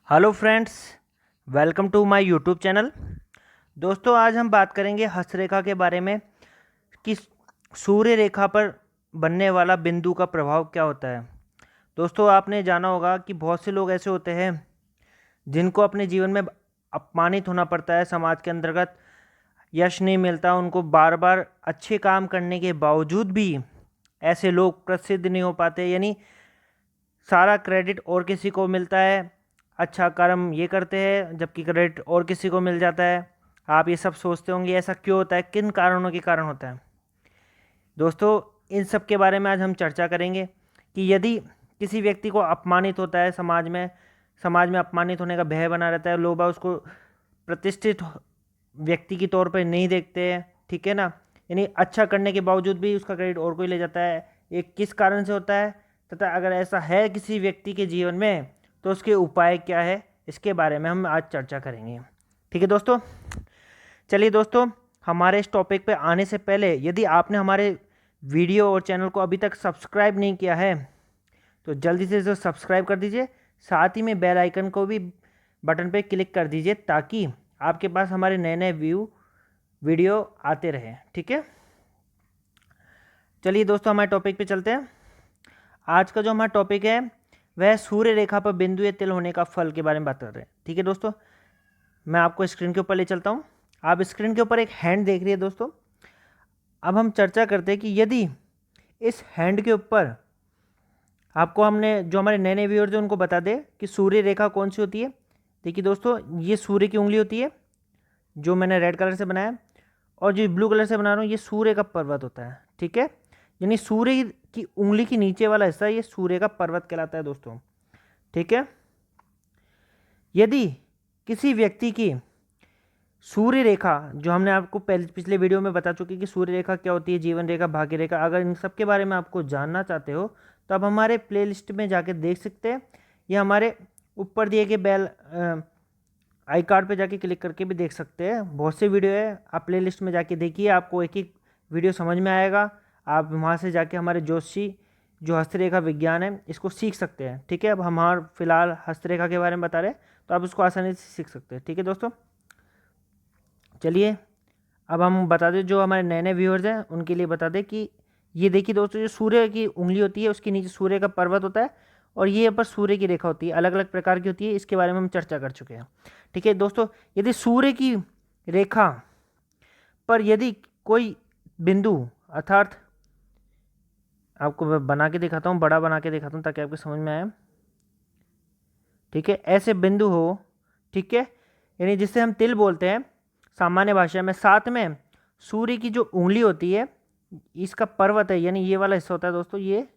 Hello friends, welcome to my YouTube channel. दोस्तों, आज हम बात करेंगे हस्तरेखा के बारे में कि सूर्य रेखा पर बनने वाला बिंदु का प्रभाव क्या होता है। दोस्तों, आपने जाना होगा कि बहुत से लोग ऐसे होते हैं जिनको अपने जीवन में अपमानित होना पड़ता है, समाज के अंतर्गत यश नहीं मिलता उनको, बार बार अच्छे काम करने के बावजूद भी ऐसे लोग प्रसिद्ध नहीं हो पाते। यानी सारा क्रेडिट और किसी को मिलता है, अच्छा कर्म ये करते हैं जबकि क्रेडिट और किसी को मिल जाता है। आप ये सब सोचते होंगे ऐसा क्यों होता है, किन कारणों के कारण होता है। दोस्तों, इन सब के बारे में आज हम चर्चा करेंगे कि यदि किसी व्यक्ति को अपमानित होता है समाज में अपमानित होने का भय बना रहता है, लोग बाग उसको प्रतिष्ठित व्यक्ति के तौर पर नहीं देखते हैं, ठीक है ना। यानी अच्छा करने के बावजूद भी उसका क्रेडिट और कोई ले जाता है। ये किस कारण से होता है, तथा अगर ऐसा है किसी व्यक्ति के जीवन में तो उसके उपाय क्या है, इसके बारे में हम आज चर्चा करेंगे। ठीक है दोस्तों, चलिए दोस्तों, हमारे इस टॉपिक पे आने से पहले यदि आपने हमारे वीडियो और चैनल को अभी तक सब्सक्राइब नहीं किया है तो जल्दी से सब्सक्राइब कर दीजिए। साथ ही में बेल आइकन को भी बटन पे क्लिक कर दीजिए ताकि आपके पास हमारे नए नए वीडियो आते रहें। ठीक है, चलिए दोस्तों, हमारे टॉपिक पे चलते हैं। आज का जो हमारा टॉपिक है वह सूर्य रेखा पर बिंदु या तिल होने का फल के बारे में बात कर रहे हैं। ठीक है दोस्तों, मैं आपको स्क्रीन के ऊपर ले चलता हूँ। आप स्क्रीन के ऊपर एक हैंड देख रही है दोस्तों। अब हम चर्चा करते हैं कि यदि इस हैंड के ऊपर आपको हमने जो हमारे नए नए व्यूअर्स हैं उनको बता दें कि सूर्य रेखा कौन सी होती है। देखिए दोस्तों, ये सूर्य की उंगली होती है जो मैंने रेड कलर से बनाया है, और जो ब्लू कलर से बना रहा हूँ ये सूर्य का पर्वत होता है। ठीक है, यानी सूर्य की उंगली के नीचे वाला हिस्सा ये सूर्य का पर्वत कहलाता है दोस्तों। ठीक है, यदि किसी व्यक्ति की सूर्य रेखा, जो हमने आपको पिछले वीडियो में बता चुके कि सूर्य रेखा क्या होती है, जीवन रेखा, भाग्य रेखा, अगर इन सब के बारे में आपको जानना चाहते हो तो आप हमारे प्लेलिस्ट में जाके देख सकते हैं, या हमारे ऊपर दिए गए बेल आई कार्ड पे जाके क्लिक करके भी देख सकते हैं। बहुत से वीडियो है, आप प्लेलिस्ट में जाके देखिए, आपको एक एक वीडियो समझ में आएगा। आप वहाँ से जाके हमारे ज्योतिषी जो हस्तरेखा विज्ञान है इसको सीख सकते हैं। ठीक है, अब हमारे फिलहाल हस्तरेखा के बारे में बता रहे हैं तो आप उसको आसानी से सीख सकते हैं। ठीक है दोस्तों, चलिए अब हम बता दें, जो हमारे नए नए व्यूअर्स हैं उनके लिए बता दें कि ये देखिए दोस्तों, जो सूर्य की उंगली होती है उसके नीचे सूर्य का पर्वत होता है और ये पर सूर्य की रेखा होती है, अलग अलग प्रकार की होती है, इसके बारे में हम चर्चा कर चुके हैं। ठीक है दोस्तों, यदि सूर्य की रेखा पर यदि कोई बिंदु, अर्थात आपको मैं बना के दिखाता हूँ, बड़ा बना के दिखाता हूँ ताकि आपको समझ में आए। ठीक है, ऐसे बिंदु हो, ठीक है, यानी जिसे हम तिल बोलते हैं सामान्य भाषा में, साथ में सूर्य की जो उंगली होती है इसका पर्वत है, यानी ये वाला हिस्सा होता है दोस्तों, ये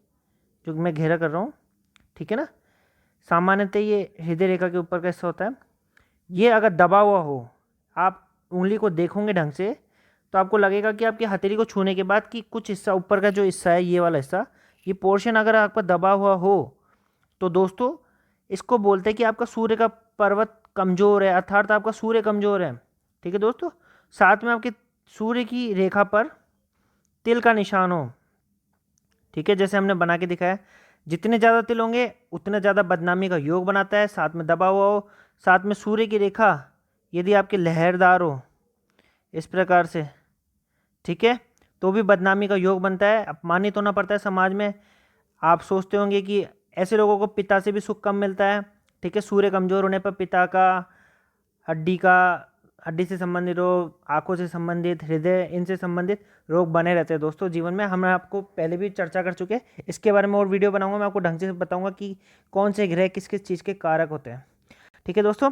जो मैं घेरा कर रहा हूँ। ठीक है ना, सामान्यतः ये हृदय रेखा के ऊपर का हिस्सा होता है। ये अगर दबा हुआ हो, आप उंगली को देखोगे ढंग से तो आपको लगेगा कि आपकी हथेली को छूने के बाद कि कुछ हिस्सा ऊपर का जो हिस्सा है, ये वाला हिस्सा, ये पोर्शन अगर आपका दबा हुआ हो तो दोस्तों इसको बोलते हैं कि आपका सूर्य का पर्वत कमजोर है, अर्थात आपका सूर्य कमजोर है। ठीक है दोस्तों, साथ में आपके सूर्य की रेखा पर तिल का निशान हो। ठीक है, जैसे हमने बना के दिखाया, जितने ज़्यादा तिल होंगे उतना ज़्यादा बदनामी का योग बनाता है। साथ में दबा हुआ हो, साथ में सूर्य की रेखा यदि आपके लहरदार हो इस प्रकार से, ठीक है, तो भी बदनामी का योग बनता है, अपमानित होना पड़ता है समाज में। आप सोचते होंगे कि ऐसे लोगों को पिता से भी सुख कम मिलता है। ठीक है, सूर्य कमजोर होने पर पिता का, हड्डी का, हड्डी से संबंधित रोग, आंखों से संबंधित, हृदय, इनसे संबंधित रोग बने रहते हैं दोस्तों जीवन में। हम आपको पहले भी चर्चा कर चुके हैं, इसके बारे में और वीडियो बनाऊंगा, मैं आपको ढंग से बताऊंगा कि कौन से ग्रह किस किस चीज़ के कारक होते हैं। ठीक है दोस्तों,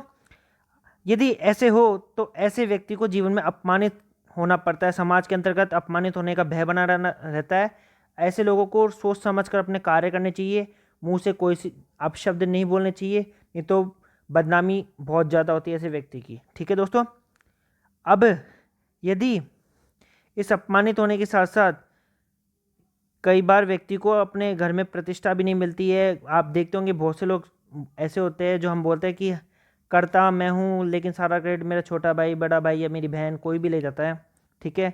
यदि ऐसे हो तो ऐसे व्यक्ति को जीवन में अपमानित होना पड़ता है, समाज के अंतर्गत अपमानित होने का भय बना रहता है। ऐसे लोगों को सोच समझ कर अपने कार्य करने चाहिए, मुंह से कोई सी अपशब्द नहीं बोलने चाहिए, नहीं तो बदनामी बहुत ज़्यादा होती है ऐसे व्यक्ति की। ठीक है दोस्तों, अब यदि इस अपमानित होने के साथ साथ कई बार व्यक्ति को अपने घर में प्रतिष्ठा भी नहीं मिलती है। आप देखते होंगे बहुत से लोग ऐसे होते हैं जो हम बोलते हैं कि करता मैं हूँ लेकिन सारा क्रेडिट मेरा छोटा भाई, बड़ा भाई या मेरी बहन कोई भी ले जाता है। ठीक है,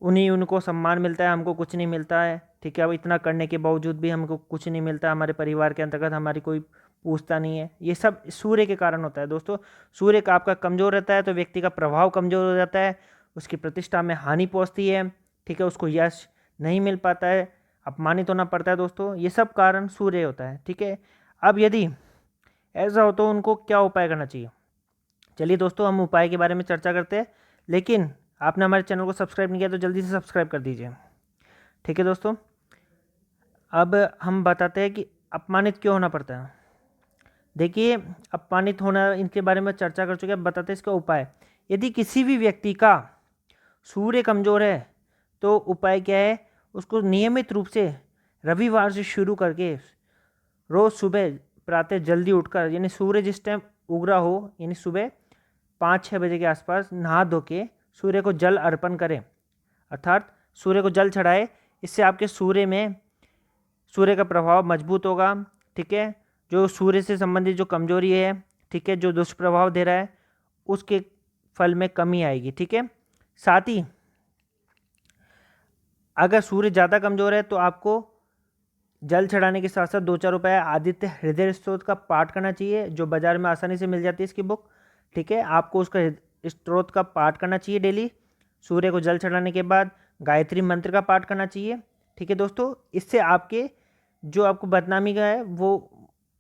उनको सम्मान मिलता है, हमको कुछ नहीं मिलता है। ठीक है, अब इतना करने के बावजूद भी हमको कुछ नहीं मिलता, हमारे परिवार के अंतर्गत हमारी कोई पूछता नहीं है। ये सब सूर्य के कारण होता है दोस्तों। सूर्य का आपका कमज़ोर रहता है तो व्यक्ति का प्रभाव कमज़ोर हो जाता है, उसकी प्रतिष्ठा में हानि पहुंचती है, ठीक है, उसको यश नहीं मिल पाता है, अपमानित होना पड़ता है दोस्तों। ये सब कारण सूर्य होता है, ठीक है। अब यदि ऐसा हो तो उनको क्या उपाय करना चाहिए? चलिए दोस्तों, हम उपाय के बारे में चर्चा करते हैं, लेकिन आपने हमारे चैनल को सब्सक्राइब नहीं किया तो जल्दी से सब्सक्राइब कर दीजिए, ठीक है दोस्तों। अब हम बताते हैं कि अपमानित क्यों होना पड़ता है। देखिए, अपमानित होना, इनके बारे में चर्चा कर चुके हैं, बताते हैं इसका उपाय। यदि किसी भी व्यक्ति का सूर्य कमज़ोर है तो उपाय क्या है? उसको नियमित रूप से रविवार से शुरू करके रोज़ सुबह प्रातः जल्दी उठकर, यानी सूर्य जिस टाइम उग रहा हो, यानी सुबह 5-6 बजे के आसपास नहा धो के सूर्य को जल अर्पण करें, अर्थात सूर्य को जल चढ़ाए। इससे आपके सूर्य का प्रभाव मजबूत होगा, ठीक है। जो सूर्य से संबंधित जो कमजोरी है, ठीक है, जो दुष्प्रभाव दे रहा है, उसके फल में कमी आएगी, ठीक है। साथ ही अगर सूर्य ज़्यादा कमज़ोर है तो आपको जल चढ़ाने के साथ साथ 2-4 उपाय आदित्य हृदय स्त्रोत का पाठ करना चाहिए, जो बाजार में आसानी से मिल जाती है इसकी बुक, ठीक है। आपको उसका स्त्रोत का पाठ करना चाहिए डेली। सूर्य को जल चढ़ाने के बाद गायत्री मंत्र का पाठ करना चाहिए, ठीक है दोस्तों। इससे आपके जो आपको बदनामी का है, वो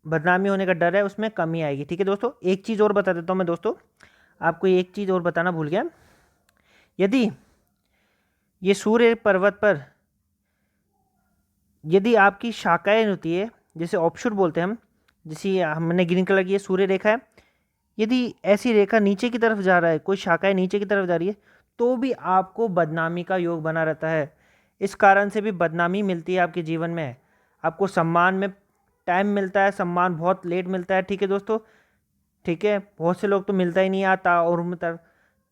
बदनामी होने का डर है, उसमें कमी आएगी, ठीक है दोस्तों। एक चीज़ और बता देता हूँ मैं दोस्तों, आपको एक चीज़ और बताना भूल गया। यदि ये सूर्य पर्वत पर यदि आपकी शाखाएं होती है, जैसे ऑफशूट बोलते हैं हम, जैसे हमने ग्रीन कलर की ये सूर्य रेखा है, यदि ऐसी रेखा नीचे की तरफ जा रहा है, कोई शाखाएं नीचे की तरफ जा रही है, तो भी आपको बदनामी का योग बना रहता है। इस कारण से भी बदनामी मिलती है आपके जीवन में। आपको सम्मान में टाइम मिलता है, सम्मान बहुत लेट मिलता है, ठीक है दोस्तों, ठीक है। बहुत से लोग तो मिलता ही नहीं आता और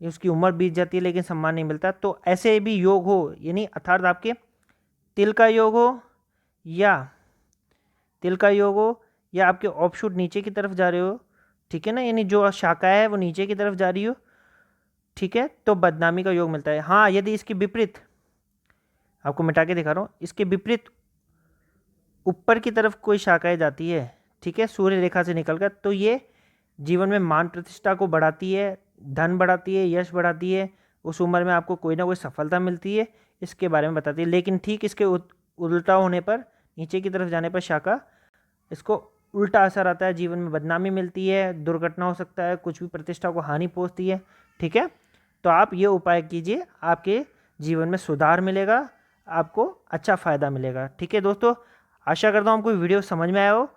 उसकी उम्र बीत जाती है लेकिन सम्मान नहीं मिलता। तो ऐसे भी योग हो, यानी अर्थात आपके तिल का योग हो या आपके ऑफशूट नीचे की तरफ जा रहे हो, ठीक है ना, यानी जो शाखा है वो नीचे की तरफ जा रही हो, ठीक है, तो बदनामी का योग मिलता है। हाँ, यदि इसके विपरीत, आपको मिटा के दिखा रहा हूँ, इसके विपरीत ऊपर की तरफ कोई शाखाएं जाती है, ठीक है, सूर्य रेखा से निकलकर, तो ये जीवन में मान प्रतिष्ठा को बढ़ाती है, धन बढ़ाती है, यश बढ़ाती है, उस उम्र में आपको कोई ना कोई सफलता मिलती है, इसके बारे में बताती है। लेकिन ठीक इसके उल्टा होने पर, नीचे की तरफ जाने पर शाखा, इसको उल्टा असर आता है, जीवन में बदनामी मिलती है, दुर्घटना हो सकता है, कुछ भी प्रतिष्ठा को हानि पहुंचती है, ठीक है। तो आप ये उपाय कीजिए, आपके जीवन में सुधार मिलेगा, आपको अच्छा फ़ायदा मिलेगा, ठीक है दोस्तों। आशा करता हूँ आपको वीडियो समझ में आया हो,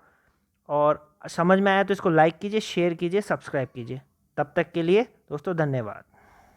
और समझ में आया तो इसको लाइक कीजिए, शेयर कीजिए, सब्सक्राइब कीजिए। तब तक के लिए दोस्तों धन्यवाद।